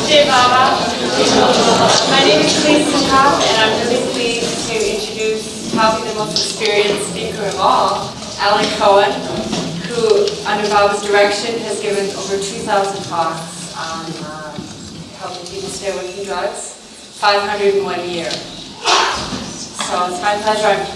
Baba. My name is Sahavas, and I'm really pleased to introduce probably the most experienced speaker of all, Allan Cohen, who, under Baba's direction, has given over 2,000 talks on helping people stay away from drugs, 500 in 1 year. So it's my pleasure. I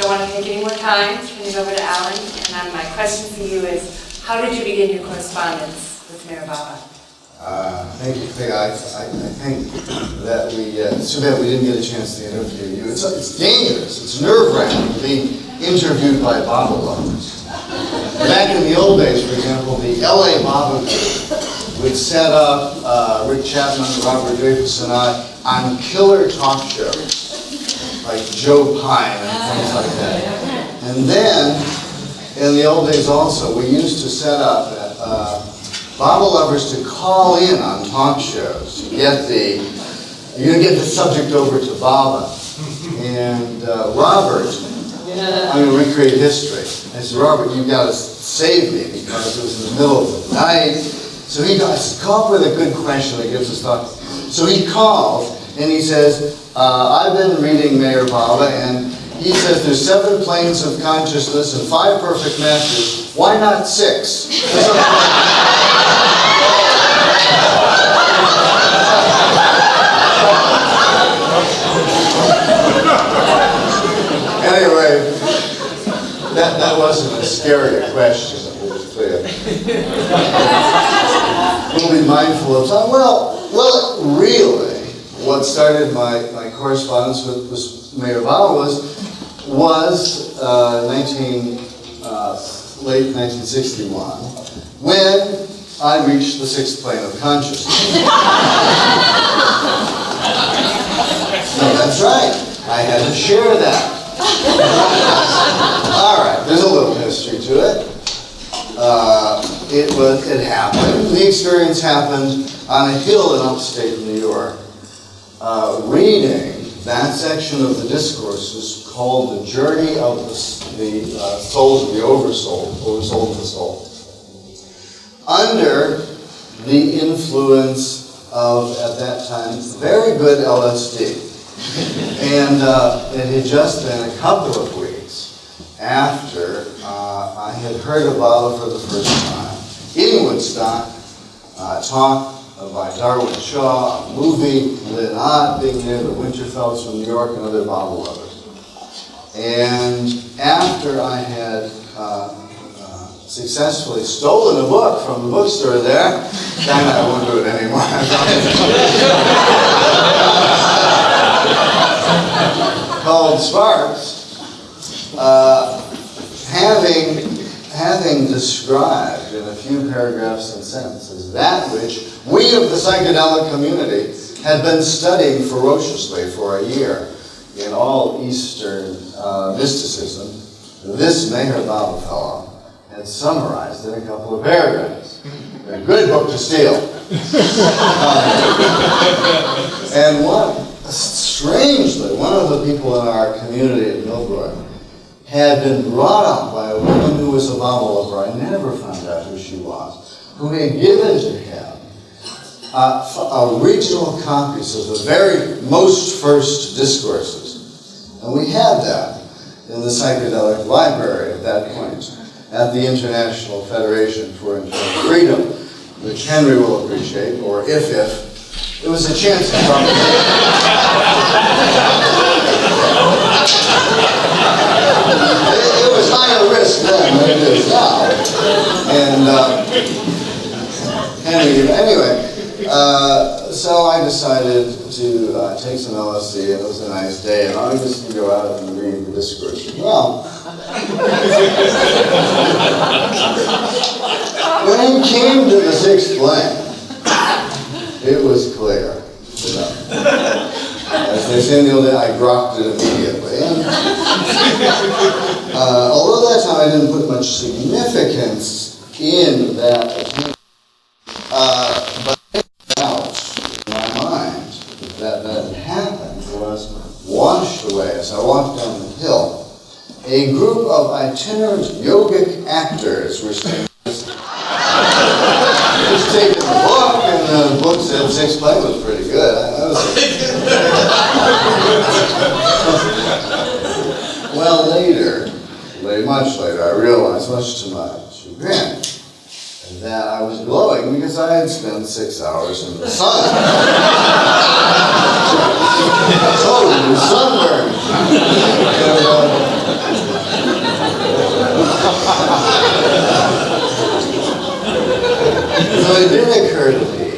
don't want to take any more time. Turn it over to Allan. And my question for you is, how did you begin your correspondence with MeherBaba? Thank you, Clay. I think that it's too bad we didn't get a chance to interview you. It's dangerous. It's nerve-wracking being interviewed by Baba lovers. Back in the old days, for example, the LA Baba Group would set up Rick Chapman, Robert Dreyfus, and I on killer talk shows, like Joe Pine and things like that. And then, in the old days also, we used to set up Baba lovers to call in on talk shows to get the subject over to Baba. And Robert, I'm going to recreate history. I said, Robert, you've got to save me because it was in the middle of the night. So I said, call up with a good question that gives us thought. So he calls and he says, I've been reading MeherBaba, and he says there's 7 planes of consciousness and 5 perfect masters. Why not 6? Anyway, that wasn't as scary a question, it was clear. We'll be mindful of time. Well, really, what started my correspondence with MeherBaba was late 1961, when I reached the 6th plane of consciousness. No, that's right. I had to share that. All right, there's a little history to it. It happened. The experience happened on a hill in upstate New York. Reading that section of the discourses called "The Journey of the Souls of the Oversoul," Oversoul of the Soul, under the influence of, at that time, very good LSD. And it had just been a couple of weeks after I had heard of Baba for the first time in Woodstock, talk by Darwin Shaw, a movie, Lynn Ott being there, the Winterfelds from New York, and other Baba lovers. And after I had successfully stolen a book from the bookstore there, then I won't do it anymore. Called Sparks, having described in a few paragraphs and sentences that which we of the psychedelic community had been studying ferociously for a year in all Eastern mysticism, this MeherBaba fellow had summarized in a couple of paragraphs. A good book to steal. And strangely, one of the people in our community at Millbrook had been brought up by a woman who was a Baba lover. I never found out who she was, who had given to him original copies of the very most first discourses. And we had that in the psychedelic library at that point, at the International Federation for Internal Freedom, which Henry will appreciate, or if. It was a chance to talk. It was higher risk then than it is now. And anyway, so I decided to take some LSD, and it was a nice day, and I was just going to go out and read the discourse. Well, when it came to the 6th plane, it was clear. As they say in the old days, I dropped it immediately. And, although that time I didn't put much significance in that attempt, but out in my mind that had happened was washed away as I walked down the hill. A group of itinerant yogic actors were taking the book and the book said 6 play was pretty good. Well, later, much later, I realized, much to my chagrin, that I was glowing because I had spent 6 hours in the sun. Totally sunburned. So it did occur to me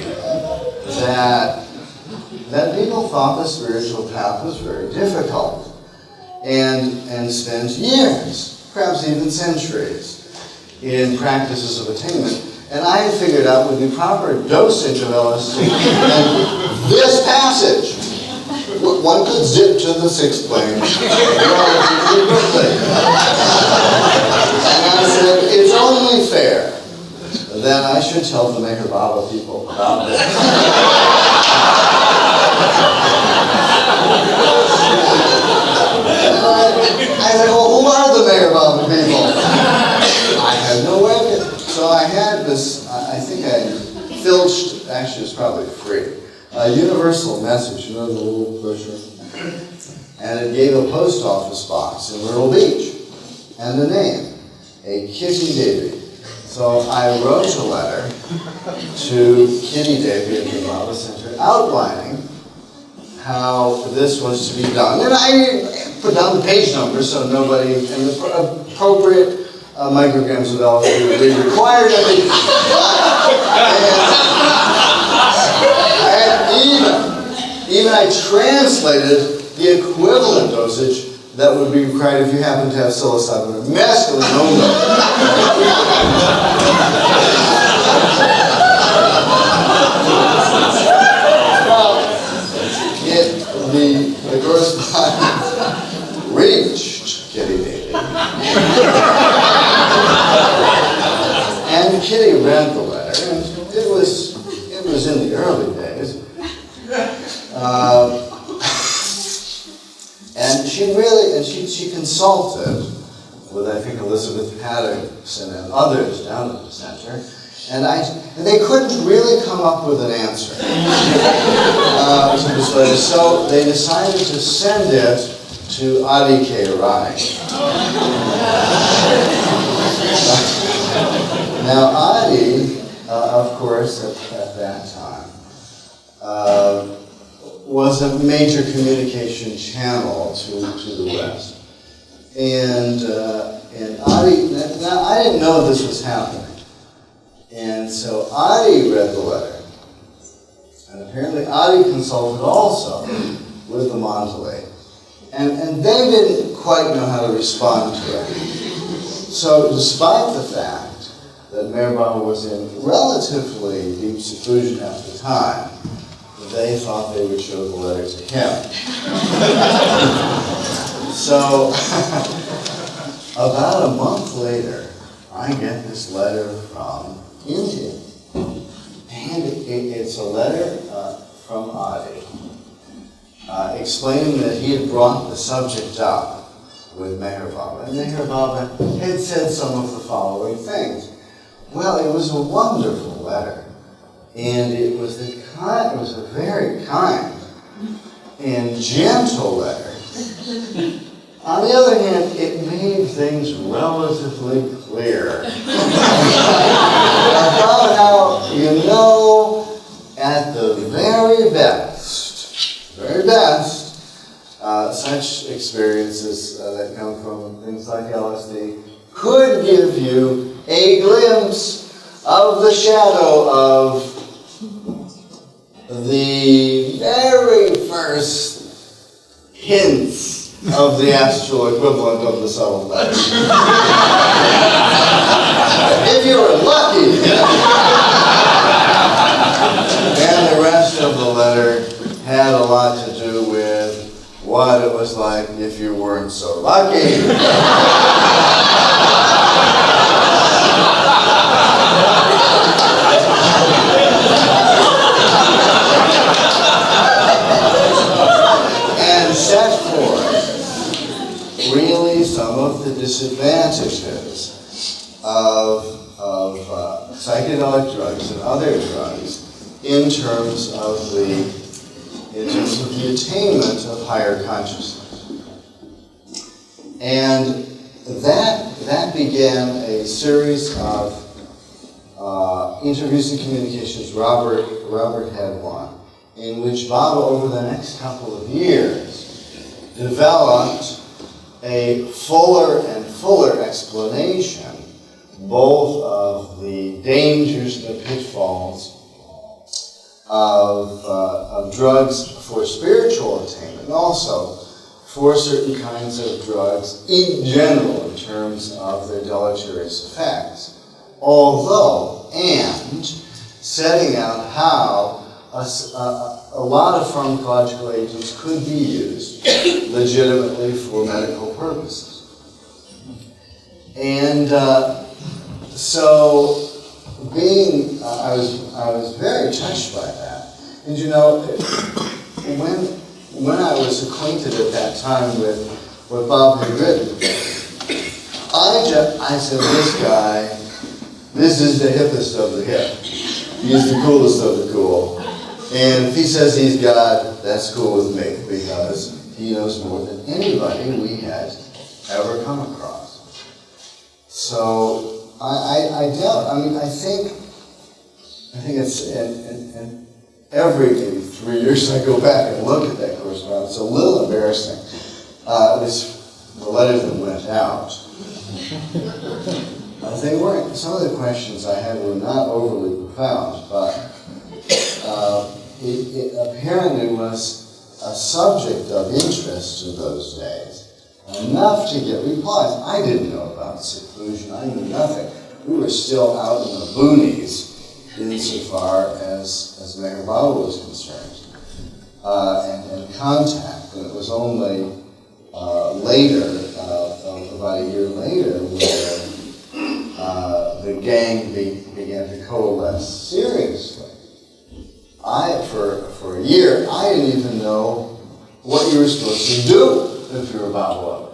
that people thought the spiritual path was very difficult and spent years, perhaps even centuries, in practices of attainment. And I had figured out with the proper dosage of LSD and this passage, one could zip to the 6th plane relatively quickly. And I said, it's only fair that I should tell the MeherBaba people about this. I said, well, who are the MeherBaba people? I had no record. So I had this, I think I filched, actually it's probably free, a universal message, you know, the little pusher? And it gave a post office box in Myrtle Beach, and a name, a Kitty Davy. So I wrote a letter to Kitty Davy at the Baba Center outlining how this was to be done. And I put down the page number so nobody, and the appropriate micrograms of LSD would be required. And even I translated the equivalent dosage that would be required if you happen to have psilocybin or mescaline only. The correspondence reached Kitty Davy. And Kitty read the letter, and it was in the early days. And she consulted with, I think, Elizabeth Patterson and others down at the center, and they couldn't really come up with an answer to this letter, so they decided to send it to Adi K. Rai. Now, Adi, of course, at that time, was a major communication channel to the West. And Adi, now I didn't know this was happening. And so Adi read the letter. And apparently Adi consulted also with the Mandalay. And they didn't quite know how to respond to it. So despite the fact that MeherBaba was in relatively deep seclusion at the time, they thought they would show the letter to him. So about a month later, I get this letter from India. And it's a letter from Adi explaining that he had brought the subject up with MeherBaba. And MeherBaba had said some of the following things. Well, it was a wonderful letter. And it was a very kind and gentle letter. On the other hand, it made things relatively clear about how, at the very best, such experiences that come from things like LSD could give you a glimpse of the shadow of the very first hints of the astral equivalent of the subtle letter. If you were lucky. And the rest of the letter had a lot to do with what it was like if you weren't so lucky. And set forth really some of the disadvantages of psychedelic drugs and other drugs in terms of the attainment of higher consciousness. And that began a series of interviews and communications Robert had one, in which Baba, over the next couple of years, developed a fuller and fuller explanation both of the dangers and the pitfalls of drugs for spiritual attainment, and also for certain kinds of drugs in general in terms of their deleterious effects. And setting out how a lot of pharmacological agents could be used legitimately for medical purposes. And so I was very touched by that. And you know, when I was acquainted at that time with what Bob had written, I said, this guy, this is the hippest of the hip. He's the coolest of the cool. And if he says he's God, that's cool with me, because he knows more than anybody we had ever come across. So I think it's, and every maybe 3 years I go back and look at that correspondence. It's a little embarrassing. At least the letters that went out. They weren't, some of the questions I had were not overly profound, but it apparently was a subject of interest in those days, enough to get replies. I didn't know about seclusion, I knew nothing. We were still out in the boonies insofar as MeherBaba was concerned, and contact. And it was only later, about a year later, where the gang began to coalesce seriously. For a year, I didn't even know what you were supposed to do if you were Baba lover.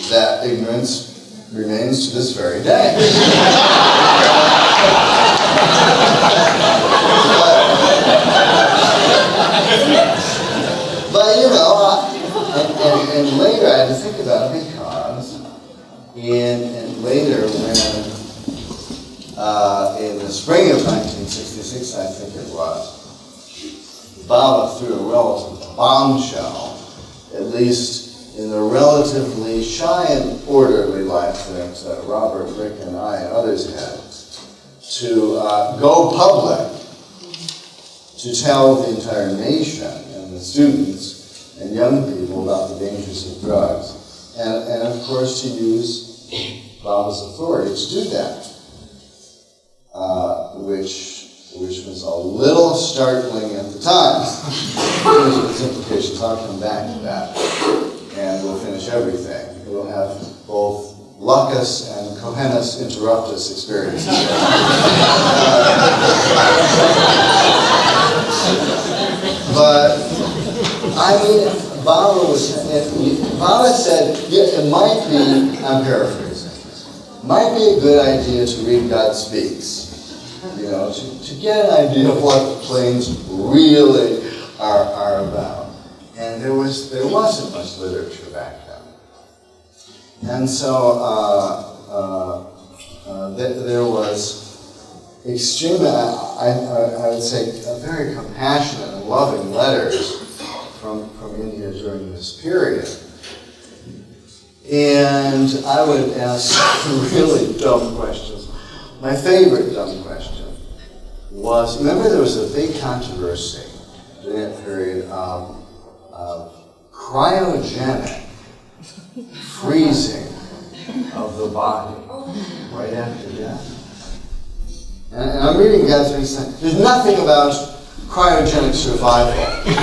That ignorance remains to this very day. But you know, and later I had to think about it because, and later when, in the spring of 1966, I think it was, Baba threw a relative bombshell, at least in the relatively shy and orderly life that Robert, Rick, and I and others had, to go public, to tell the entire nation and the students and young people about the dangers of drugs, and of course to use Baba's authority to do that, which was a little startling at the time. Because of its implications, I'll come back to that, and we'll finish everything. We'll have both Lucas and Cohenus interruptus experiences. But I mean, Baba said, yeah, it might be, I'm paraphrasing, might be a good idea to read God Speaks, you know, to get an idea of what the planes really are about. And there wasn't much literature back then. And so there was extremely, I would say, very compassionate and loving letters from India during this period. And I would ask really dumb questions. My favorite dumb question was, remember there was a big controversy during that period of cryogenic freezing of the body right after death. And I'm reading God's Speaks saying, there's nothing about cryogenic survival. So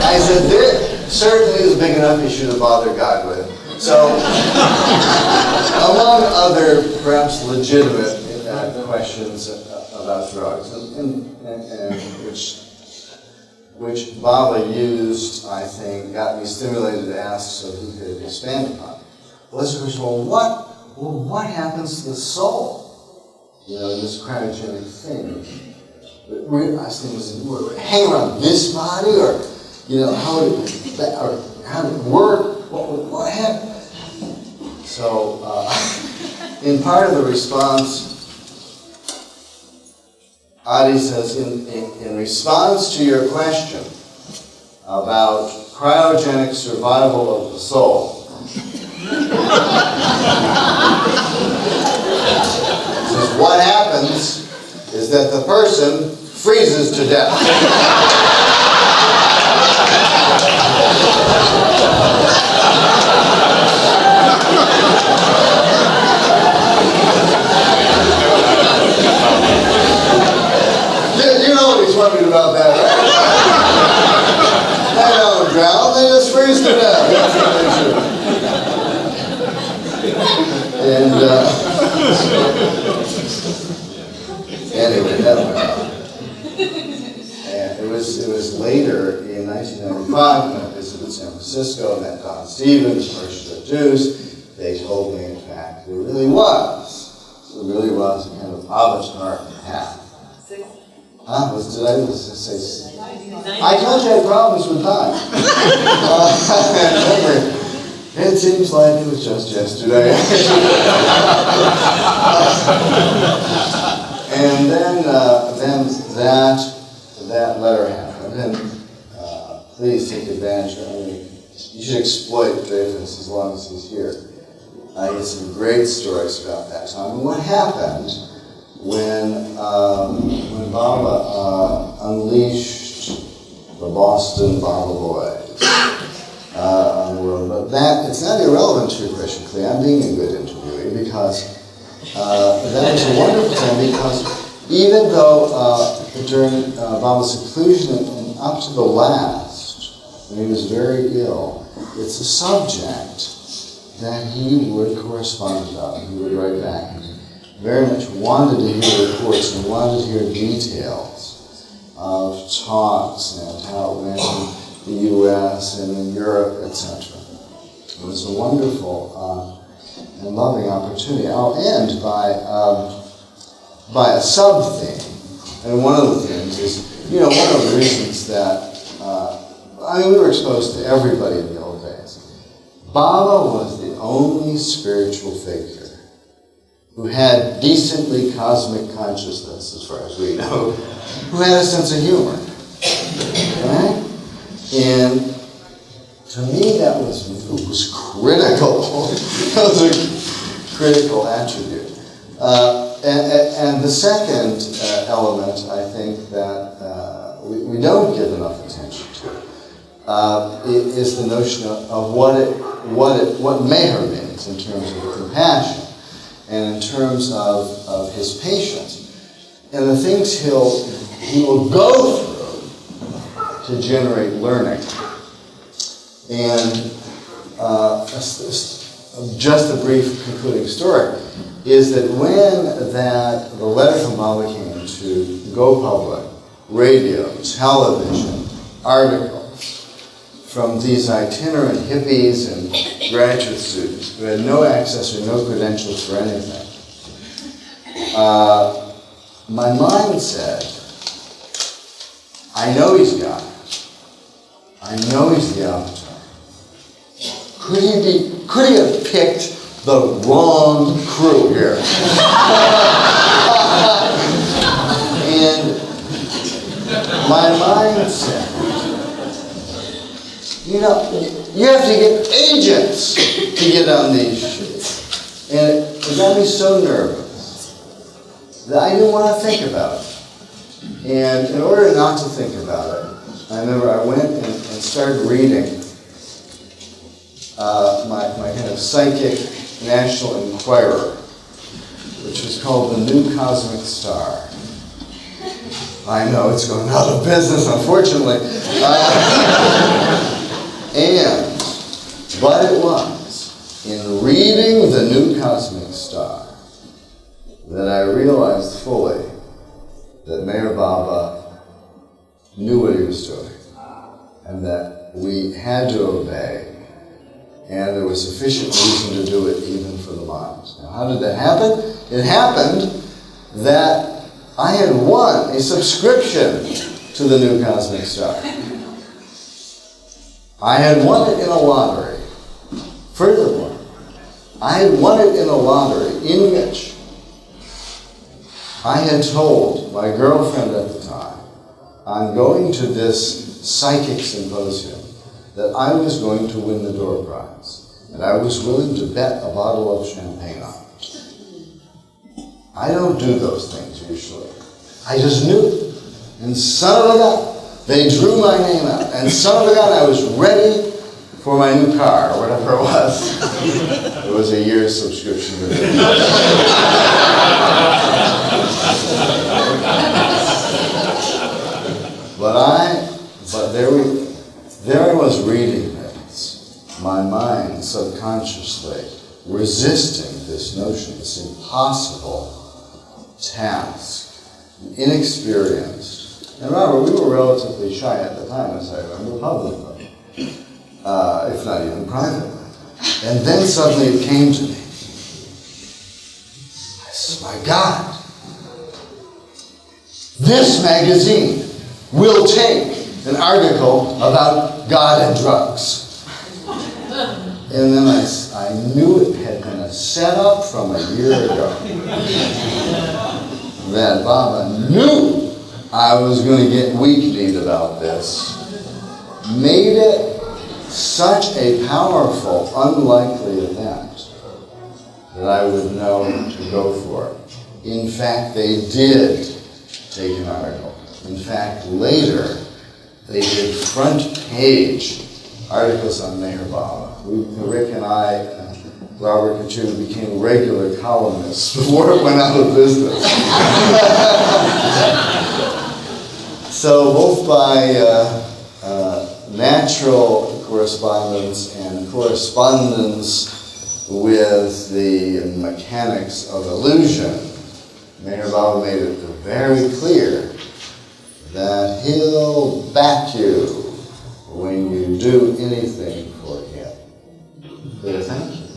I said, this certainly is a big enough issue to bother God with. So, among other perhaps legitimate questions about drugs, and which Baba used, I think, got me stimulated to ask so he could expand upon. Was the question, well, what happens to the soul this cryogenic thing. I was thinking, would it hang around this body, or how did it work? What happened? So, in part of the response, Adi says, in response to your question about cryogenic survival of the soul, says, what happens is that the person freezes to death. You know what he's wondering about that, right? They don't drown, they just freeze to death. That's what they do. And anyway, that went on. And it was later in 1995 when I visited San Francisco, met Don Stevens, first Jews. They told me, in fact, it really was a kind of avatar path. Did I say? I told you I had problems with time. It seems like it was just yesterday. And then that letter happened, and please take advantage of it. You should exploit Dreyfus as long as he's here. I get some great stories about that time. And what happened when Baba unleashed the Boston Baba Boys on the world. But it's not irrelevant to your question, Clay. I'm being a good interviewee because that was a wonderful thing, because even though during Baba's seclusion and up to the last, when he was very ill, it's a subject that he would correspond about, he would write back. And he very much wanted to hear reports and wanted to hear details of talks and how it went in the U.S. and in Europe, etc. It was a wonderful and loving opportunity. I'll end by a sub-theme. And one of the things is, one of the reasons that, we were exposed to everybody in the old days. Baba was the only spiritual figure who had decently cosmic consciousness, as far as we know, who had a sense of humor. Right? And to me, that was critical. That was a critical attribute. And the second element, I think, that we don't give enough attention to is the notion of what Meher means in terms of compassion and in terms of his patience and the things he will go through to generate learning. And just a brief concluding story is that when the letter from Baba came to go public, radio, television, articles from these itinerant hippies and graduate students who had no access or no credentials for anything, my mind said, I know he's got it. I know he's the avatar. Could he have picked the wrong crew here? And my mind said, you have to get agents to get on these ships. And it got me so nervous that I didn't want to think about it. And in order not to think about it, I remember I went and started reading my kind of psychic National Enquirer, which was called The New Cosmic Star. I know it's going out of business, unfortunately. But it was in reading The New Cosmic Star that I realized fully that Meher Baba knew what he was doing, and that we had to obey, and there was sufficient reason to do it even for the mind. Now, how did that happen? It happened that I had won a subscription to the New Cosmic Star. I had won it in a lottery. Furthermore, I had won it in a lottery in which I had told my girlfriend at the time, on going to this psychic symposium, that I was going to win the door prize, and I was willing to bet a bottle of champagne on it. I don't do those things usually. I just knew it. And son of a gun, they drew my name out. And son of a gun, I was ready for my new car, or whatever it was. It was a year's subscription with it. But there I was reading this, my mind subconsciously resisting this notion, this impossible task, inexperienced. And remember, we were relatively shy at the time, as I remember, publicly, if not even privately. And then suddenly it came to me. I said, my God, this magazine will take an article about God and drugs. And then I knew it had been a setup from a year ago. That Baba knew I was going to get weak-kneed about this. Made it such a powerful, unlikely event that I would know to go for it. In fact, they did take an article. In fact, later, they did front page articles on MeherBaba. Rick and I, Robert Kachu, became regular columnists before it went out of business. So both by natural correspondence and correspondence with the mechanics of illusion, MeherBaba made it very clear that he'll back you when you do anything for him. Thank you.